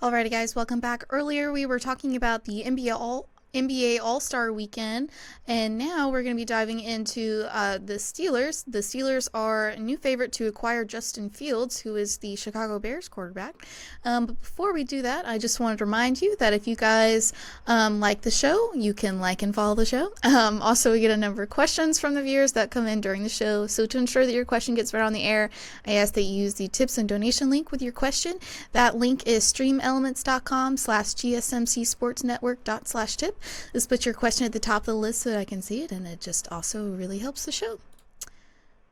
Alrighty, guys, welcome back. Earlier, we were talking about the NBA All-Star Weekend, and now we're going to be diving into the Steelers. The Steelers are a new favorite to acquire Justin Fields, who is the Chicago Bears quarterback. But before we do that, I just wanted to remind you that if you guys like the show, you can like and follow the show. Also, we get a number of questions from the viewers that come in during the show. So to ensure that your question gets read on the air, I ask that you use the tips and donation link with your question. That link is streamelements.com/gsmcsportsnetwork./tip. Just put your question at the top of the list so that I can see it, and it just also really helps the show.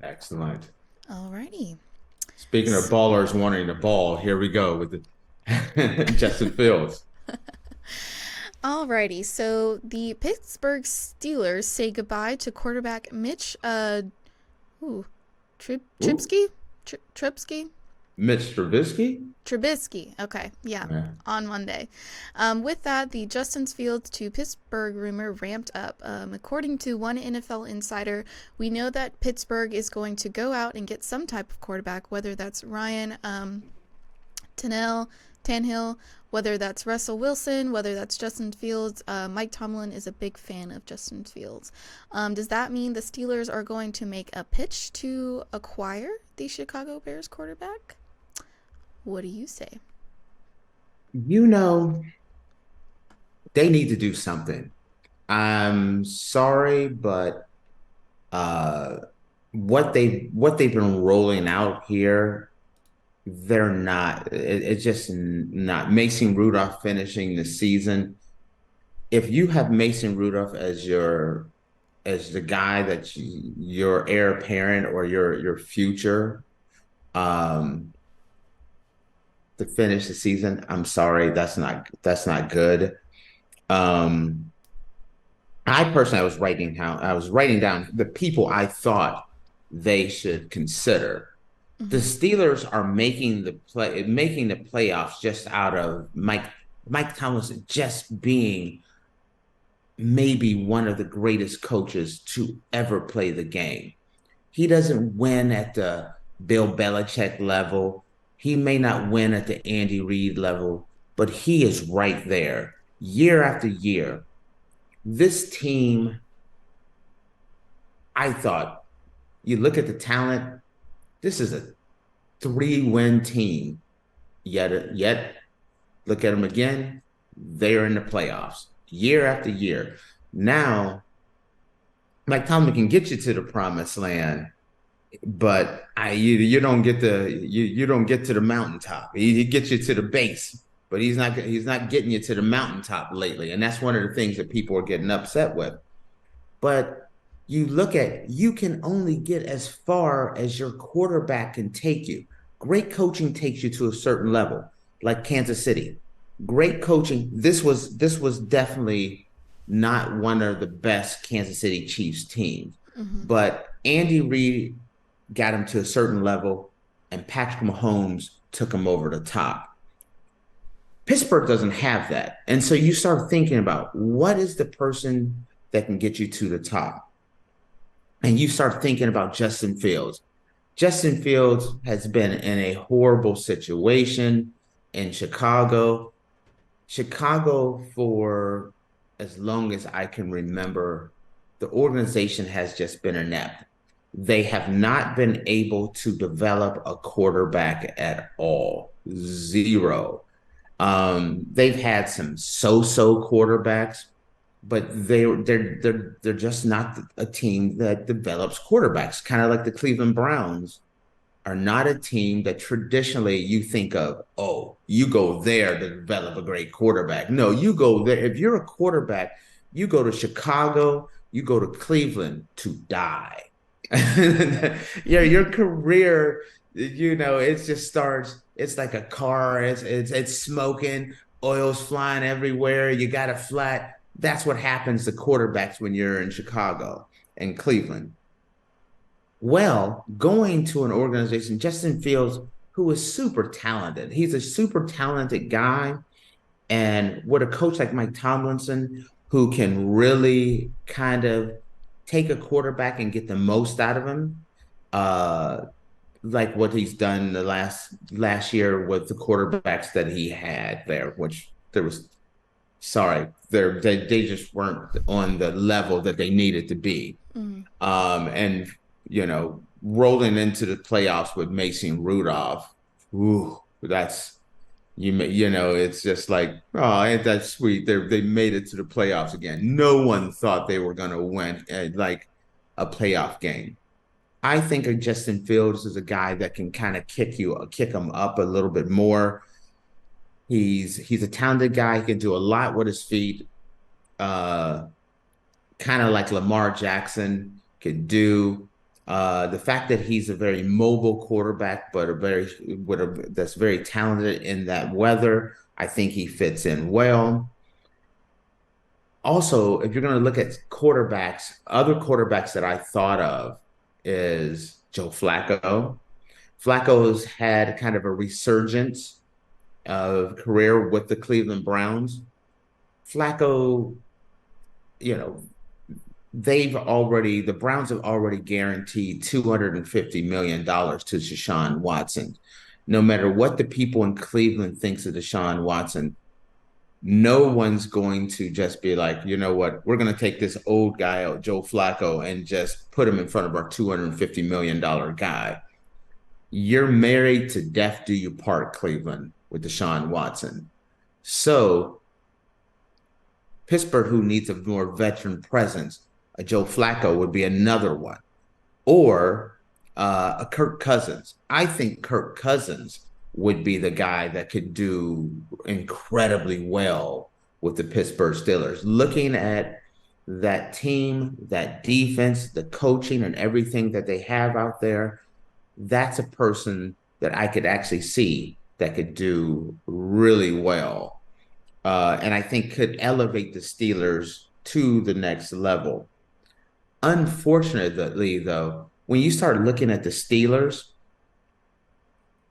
Excellent. Alrighty. Speaking of ballers wanting the ball, here we go with the Justin Fields. Alrighty, so the Pittsburgh Steelers say goodbye to quarterback Mitch Ooh, Trubisky? Trubisky? Mitch Trubisky? Trubisky. Okay, yeah, Yeah. on Monday. With that, the Justin Fields to Pittsburgh rumor ramped up. According to one NFL insider, we know that Pittsburgh is going to go out and get some type of quarterback, whether that's Ryan Tannehill, whether that's Russell Wilson, whether that's Justin Fields. Mike Tomlin is a big fan of Justin Fields. Does that mean the Steelers are going to make a pitch to acquire the Chicago Bears quarterback? What do you say? You know, they need to do something. I'm sorry, but uh what they've been rolling out here, they're not it's just not. Mason Rudolph finishing the season. If you have Mason Rudolph as the guy that your heir apparent or your future um to finish the season, I'm sorry, that's not good. Um I personally, I was writing down the people I thought they should consider. The Mm-hmm. Steelers are making the playoffs just out of Mike Tomlinson just being maybe one of the greatest coaches to ever play the game. He doesn't win at the Bill Belichick level. He may not win at the Andy Reid level, but he is right there year after year. This team, I thought, you look at the talent, this is a 3-win team. Yet, look at them again. They're in the playoffs year after year. Now, Mike Tomlin can get you to the promised land, but you don't get you don't get to the mountaintop. He gets you to the base, but he's not getting you to the mountaintop lately, and that's one of the things that people are getting upset with. But you can only get as far as your quarterback can take you. Great coaching takes you to a certain level, like Kansas City. Great coaching. This was definitely not one of the best Kansas City Chiefs teams, Mm-hmm. but Andy Reid got him to a certain level, and Patrick Mahomes took him over the top. Pittsburgh doesn't have that. And so you start thinking about what is the person that can get you to the top? And you start thinking about Justin Fields. Justin Fields has been in a horrible situation in Chicago. Chicago, for as long as I can remember, the organization has just been inept. They have not been able to develop a quarterback at all. Zero. They've had some so-so quarterbacks, but they're just not a team that develops quarterbacks. Kind of like the Cleveland Browns are not a team that traditionally you think of, oh, you go there to develop a great quarterback. No, you go there. If you're a quarterback, you go to Chicago, you go to Cleveland to die. Yeah, your career, it just starts. It's like a car. It's smoking, oil's flying everywhere. You got a flat. That's what happens to quarterbacks when you're in Chicago and Cleveland. Well, going to an organization, Justin Fields, who is super talented. He's a super talented guy. And with a coach like Mike Tomlinson, who can really kind of take a quarterback and get the most out of him, uh, like what he's done the last year with the quarterbacks that he had there, which there was sorry, they just weren't on the level that they needed to be. Mm. And rolling into the playoffs with Mason Rudolph, ooh, that's it's just like, oh, ain't that sweet? They made it to the playoffs again. No one thought they were going to win like a playoff game. I think of Justin Fields as a guy that can kind of kick him up a little bit more. He's a talented guy. He can do a lot with his feet. Uh, Kind of like Lamar Jackson could do. The fact that he's a very mobile quarterback, but that's very talented in that weather, I think he fits in well. Also, if you're going to look at quarterbacks, other quarterbacks that I thought of is Joe Flacco. Flacco's had kind of a resurgence of career with the Cleveland Browns. Flacco, you know, the Browns have already guaranteed $250 million to Deshaun Watson. No matter what the people in Cleveland thinks of Deshaun Watson, no one's going to just be like, you know what, we're going to take this old guy out, Joe Flacco, and just put him in front of our $250 million guy. You're married to death do you part, Cleveland, with Deshaun Watson. So Pittsburgh, who needs a more veteran presence, a Joe Flacco would be another one, or a Kirk Cousins. I think Kirk Cousins would be the guy that could do incredibly well with the Pittsburgh Steelers. Looking at that team, that defense, the coaching, and everything that they have out there, that's a person that I could actually see that could do really well. And I think could elevate the Steelers to the next level. Unfortunately, though, when you start looking at the Steelers,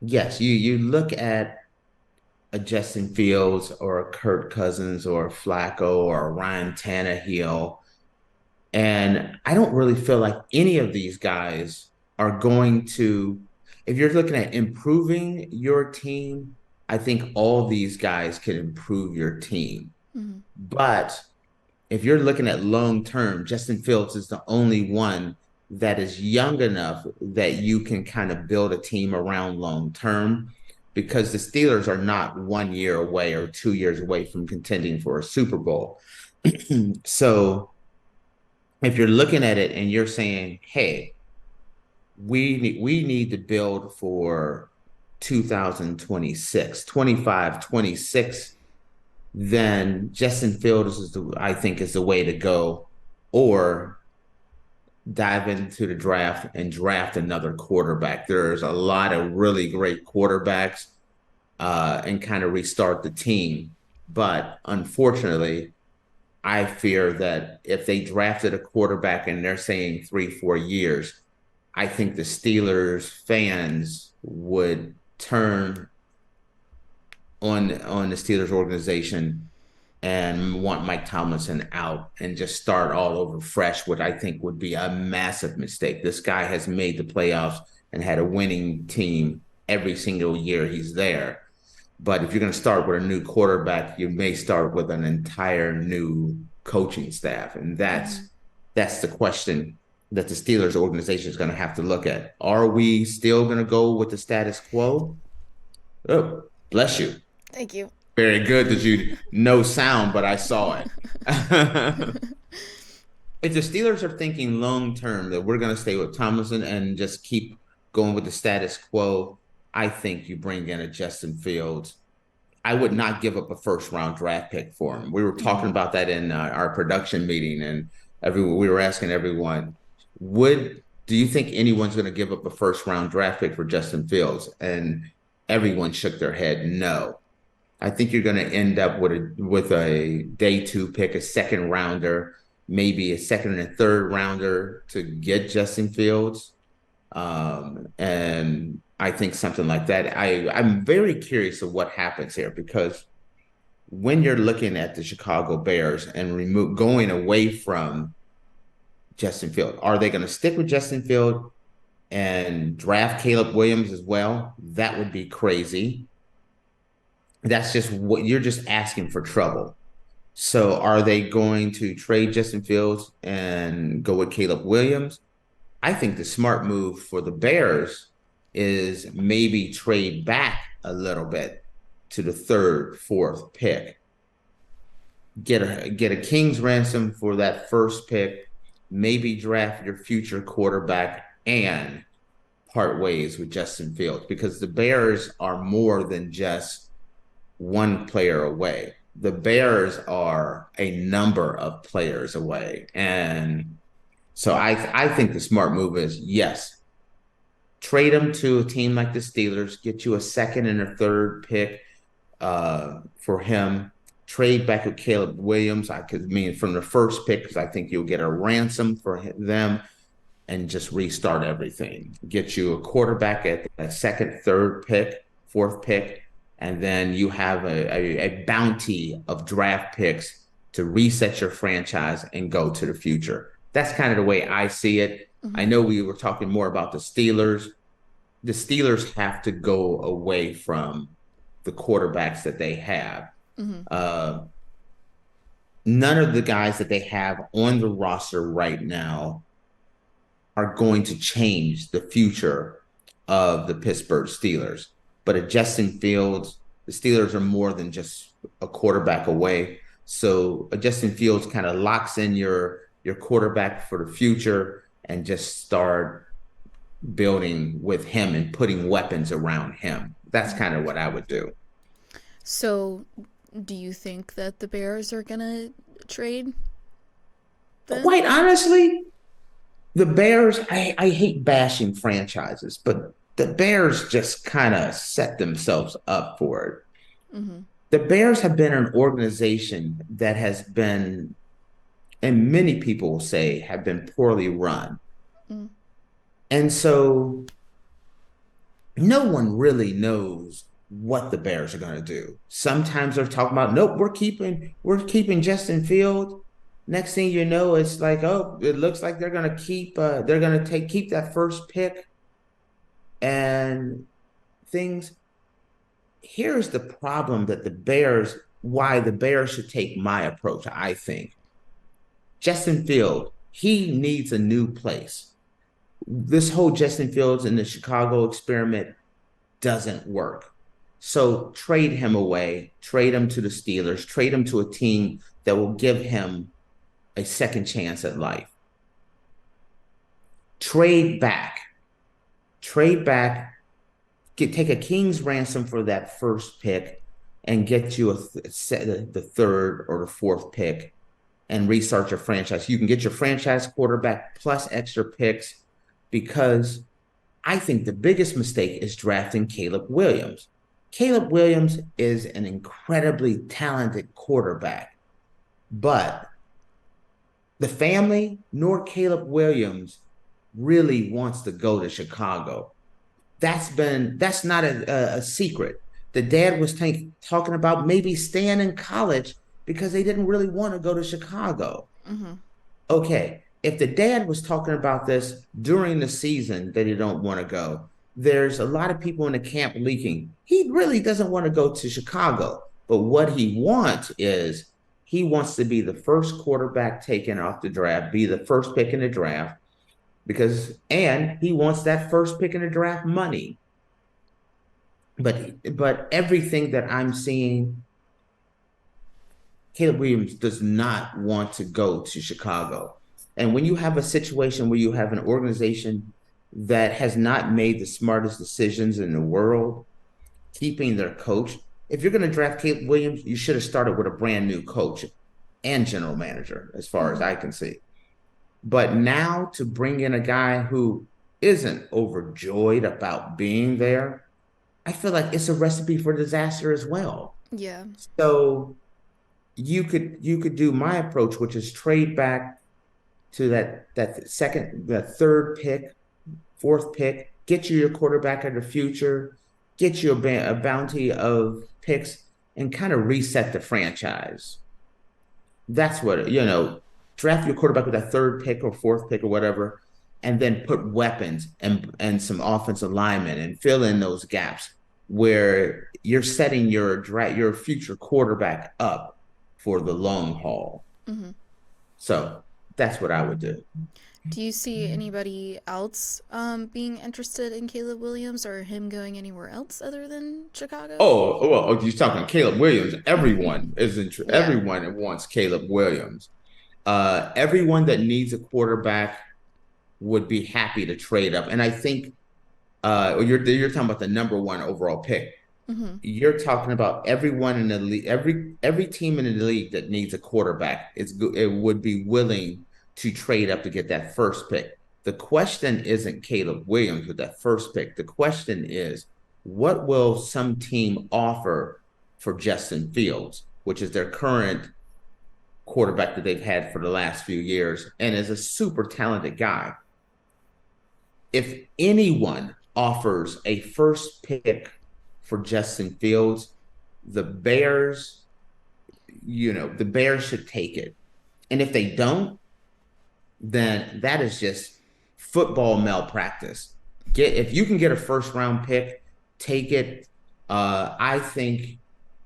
yes, you look at a Justin Fields or a Kirk Cousins or a Flacco or a Ryan Tannehill, and I don't really feel like any of these guys are going to, if you're looking at improving your team, I think all these guys can improve your team. Mm. But if you're looking at long term, Justin Fields is the only one that is young enough that you can kind of build a team around long term because the Steelers are not 1 year away or 2 years away from contending for a Super Bowl. So if you're looking at it and you're saying, hey, we need to build for 2026, 25, 26, then Justin Fields I think is the way to go, or dive into the draft and draft another quarterback. There's a lot of really great quarterbacks, and kind of restart the team. But unfortunately, I fear that if they drafted a quarterback and they're saying 3, 4 years, I think the Steelers fans would turn on the Steelers organization and want Mike Tomlinson out and just start all over fresh, what I think would be a massive mistake. This guy has made the playoffs and had a winning team every single year he's there. But if you're going to start with a new quarterback, you may start with an entire new coaching staff. And Mm-hmm. that's the question that the Steelers organization is going to have to look at. Are we still going to go with the status quo? Oh, bless you. Thank you. Very good that you no sound, but I saw it. If the Steelers are thinking long term that we're going to stay with Tomlinson and just keep going with the status quo, I think you bring in a Justin Fields. I would not give up a first round draft pick for him. We were talking Mm-hmm. about that in our production meeting, and we were asking everyone, would do you think anyone's going to give up a first round draft pick for Justin Fields? And everyone shook their head no. I think you're going to end up with a day two pick, a second rounder, maybe a second and a third rounder to get Justin Fields. And I think something like that. I'm very curious of what happens here because when you're looking at the Chicago Bears and going away from Justin Field, are they going to stick with Justin Field and draft Caleb Williams as well. That would be crazy. That's just what you're just asking for trouble. So are they going to trade Justin Fields and go with Caleb Williams? I think the smart move for the Bears is maybe trade back a little bit to the third, fourth pick. Get a king's ransom for that first pick, maybe draft your future quarterback and part ways with Justin Fields because the Bears are more than just one player away. The Bears are a number of players away. And so I think the smart move is yes, trade him to a team like the Steelers, get you a second and a third pick for him. Trade back with Caleb Williams. I could mean from the first pick because I think you'll get a ransom for them and just restart everything. Get you a quarterback at a second, third pick, fourth pick, and then you have a bounty of draft picks to reset your franchise and go to the future. That's kind of the way I see it. I Mm-hmm. know we were talking more about the Steelers. The Steelers have to go away from the quarterbacks that they have. Mm-hmm. Uh, None of the guys that they have on the roster right now are going to change the future of the Pittsburgh Steelers. But at Justin Fields, the Steelers are more than just a quarterback away. So Justin Fields kind of locks in your quarterback for the future and just start building with him and putting weapons around him. That's Mm-hmm. kind of what I would do. So, do you think that the Bears are gonna trade then? Quite honestly, the Bears, I hate bashing franchises, but the Bears just kind of set themselves up for it. Mm-hmm. The Bears have been an organization that has been, and many people will say, have been poorly run. Mm-hmm. And so no one really knows what the Bears are going to do. Sometimes they're talking about, nope, we're keeping Justin Field. Next thing you know, it's like, oh, it looks like they're going to keep that first pick and things. Here's the problem why the Bears should take my approach, I think. Justin Field, he needs a new place. This whole Justin Fields and the Chicago experiment doesn't work. So trade him away, trade him to the Steelers, trade him to a team that will give him a second chance at life. Trade back, trade back, take a king's ransom for that first pick and get you the third or the fourth pick and restart your franchise. You can get your franchise quarterback plus extra picks because I think the biggest mistake is drafting Caleb Williams. Caleb Williams is an incredibly talented quarterback, but the family nor Caleb Williams really wants to go to Chicago. That's not a secret. The dad was talking about maybe staying in college because they didn't really want to go to Chicago. Mm-hmm. Okay, if the dad was talking about this during the season that he don't want to go, there's a lot of people in the camp leaking. He really doesn't want to go to Chicago. But what he wants is he wants to be the first quarterback taken off the draft, be the first pick in the draft, and he wants that first pick in the draft money. But everything that I'm seeing, Caleb Williams does not want to go to Chicago. And when you have a situation where you have an organization that has not made the smartest decisions in the world, keeping their coach, if you're going to draft Caleb Williams, you should have started with a brand new coach and general manager, as far as Mm-hmm. I can see. But now to bring in a guy who isn't overjoyed about being there, I feel like it's a recipe for disaster as well. Yeah. So you could do my approach, which is trade back to that third pick, fourth pick, get you your quarterback of the future, get you a bounty of picks, and kind of reset the franchise. That's what draft your quarterback with that third pick or fourth pick or whatever, and then put weapons and some offensive linemen and fill in those gaps where you're setting your future quarterback up for the long haul. Hmm. So that's what I would do. Do you see anybody else being interested in Caleb Williams or him going anywhere else other than Chicago? Oh, you're talking Caleb Williams. Yeah. Everyone wants Caleb Williams. Everyone that needs a quarterback would be happy to trade up. And I think you're talking about the number one overall pick. Hmm. You're talking about everyone in the league, every team in the league that needs a quarterback it would be willing to trade up to get that first pick. The question isn't Caleb Williams with that first pick. The question is, what will some team offer for Justin Fields, which is their current quarterback that they've had for the last few years, and is a super talented guy. If anyone offers a first pick for Justin Fields, the Bears, the Bears should take it. And if they don't, then that is just football malpractice. If you can get a first round pick, take it. I think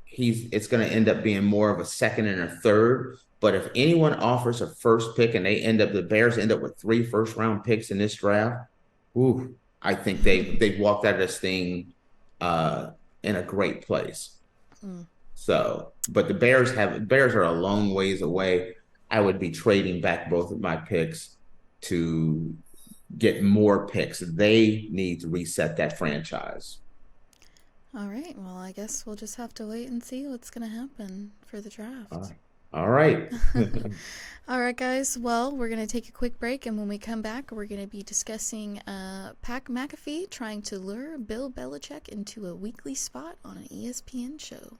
it's going to end up being more of a second and a third. But if anyone offers a first pick and the Bears end up with 3 first round picks in this draft, ooh, I think they've walked out of this thing in a great place. Mm. So, but Bears are a long ways away. I would be trading back both of my picks to get more picks. They need to reset that franchise. All right. Well, I guess we'll just have to wait and see what's going to happen for the Uh, draft. all right. All right, guys. Well, we're going to take a quick break, and when we come back, we're going to be discussing Pat McAfee trying to lure Bill Belichick into a weekly spot on an ESPN show.